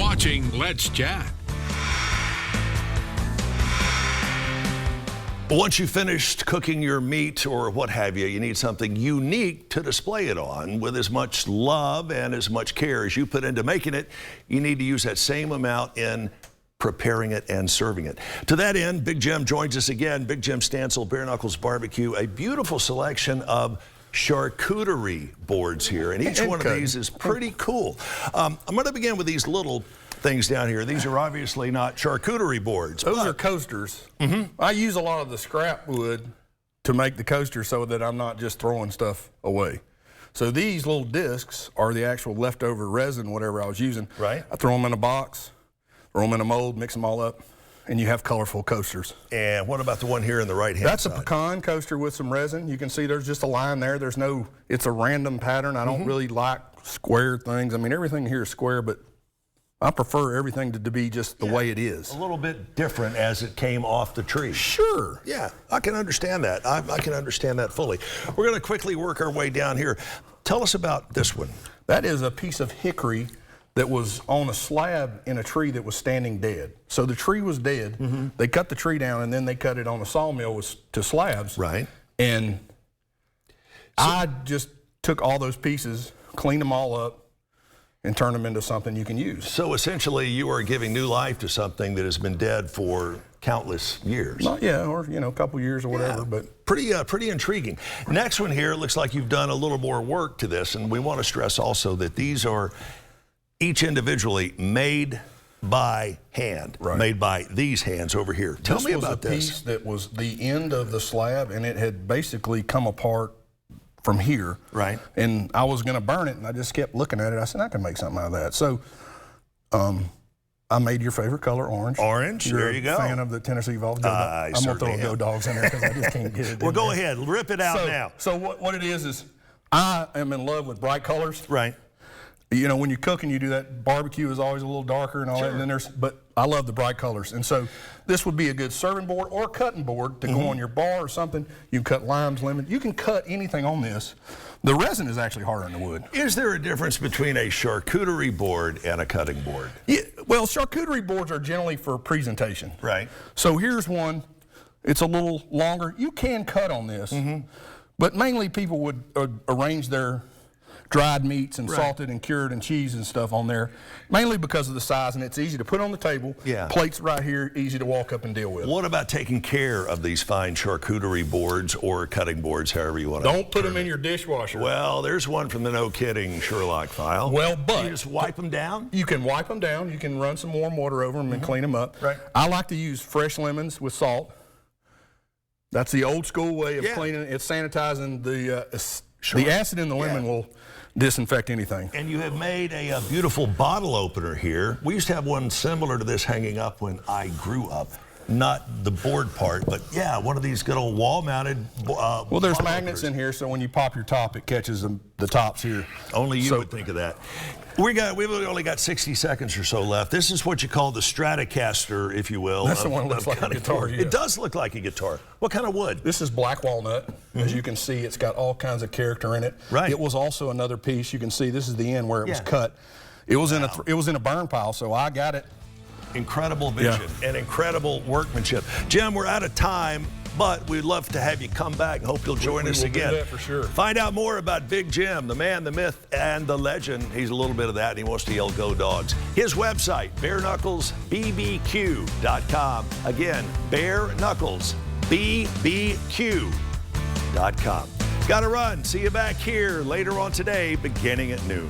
watching Let's Chat. Once you've finished cooking your meat or what have you, you need something unique to display it on with as much love and as much care as you put into making it. You need to use that same amount in preparing it and serving it. To that end, Big Jim joins us again. Big Jim Stansel, Bareknucklesbbq, a beautiful selection of charcuterie boards here, and each one of these is pretty cool. I'm going to begin with these little things down here. These are obviously not charcuterie boards. Those are coasters. I use a lot of the scrap wood to make the coaster so that I'm not just throwing stuff away. So these little discs are the actual leftover resin, whatever I was using. Right. I throw them in a box, throw them in a mold, mix them all up, and you have colorful coasters. And what about the one here in the right hand side? That's a pecan coaster with some resin. You can see there's just a line there. There's no, it's a random pattern. I don't really like square things. I mean, everything here is square, but I prefer everything to be just the way it is. A little bit different as it came off the tree. Sure. Yeah, I can understand that. I can understand that fully. We're going to quickly work our way down here. Tell us about this one. That is a piece of hickory that was on a slab in a tree that was standing dead. So the tree was dead. They cut the tree down, and then they cut it on a sawmill to slabs. Right. And I just took all those pieces, cleaned them all up, and turn them into something you can use. So essentially, you are giving new life to something that has been dead for countless years. Yeah, or a couple years or whatever. But pretty intriguing. Next one here, it looks like you've done a little more work to this, and we want to stress also that these are each individually made by hand, made by these hands over here. Tell me about this. This was a piece that was the end of the slab, and it had basically come apart from here. Right. And I was going to burn it, and I just kept looking at it. I said, I can make something out of that. So I made your favorite color, orange. Orange, there you go. You're a fan of the Tennessee Vols. I'm going to throw a Go Dogs in there because I just can't get it. Well, go ahead, rip it out now. So what it is I am in love with bright colors. Right. You know, when you cook and you do that, barbecue is always a little darker and all that, and then but I love the bright colors. And so this would be a good serving board or cutting board to go on your bar or something. You can cut limes, lemon. You can cut anything on this. The resin is actually harder than the wood. Is there a difference between a charcuterie board and a cutting board? Yeah, well, charcuterie boards are generally for presentation. Right. So here's one. It's a little longer. You can cut on this, but mainly people would arrange their dried meats and salted and cured and cheese and stuff on there, mainly because of the size, and it's easy to put on the table. Yeah. Plates right here, easy to walk up and deal with. What about taking care of these fine charcuterie boards or cutting boards, however you want to? Don't put them in your dishwasher. Well, there's one from the No Kidding Sherlock file. Well, but you just wipe them down? You can wipe them down. You can run some warm water over them and clean them up. Right. I like to use fresh lemons with salt. That's the old school way of cleaning it. It's sanitizing the acid in the lemon will disinfect anything. And you have made a beautiful bottle opener here. We used to have one similar to this hanging up when I grew up. Not the board part, but yeah, one of these good old wall-mounted well, there's magnets in here, so when you pop your top, it catches the tops here. Only you would think of that. We've only got 60 seconds or so left. This is what you call the Stratocaster, if you will. That's the one that looks like a guitar. Yeah. It does look like a guitar. What kind of wood? This is black walnut. As you can see, it's got all kinds of character in it. Right. It was also another piece. You can see this is the end where it was cut. It was in a burn pile, so I got it. Incredible vision and incredible workmanship. Jim, we're out of time, but we'd love to have you come back. Hope you'll join us again. Do that for sure. Find out more about Big Jim, the man, the myth, and the legend. He's a little bit of that, and he wants to yell Go Dogs. His website, Bareknucklesbbq.com. Again, Bareknucklesbbq.com. Got to run. See you back here later on today, beginning at noon.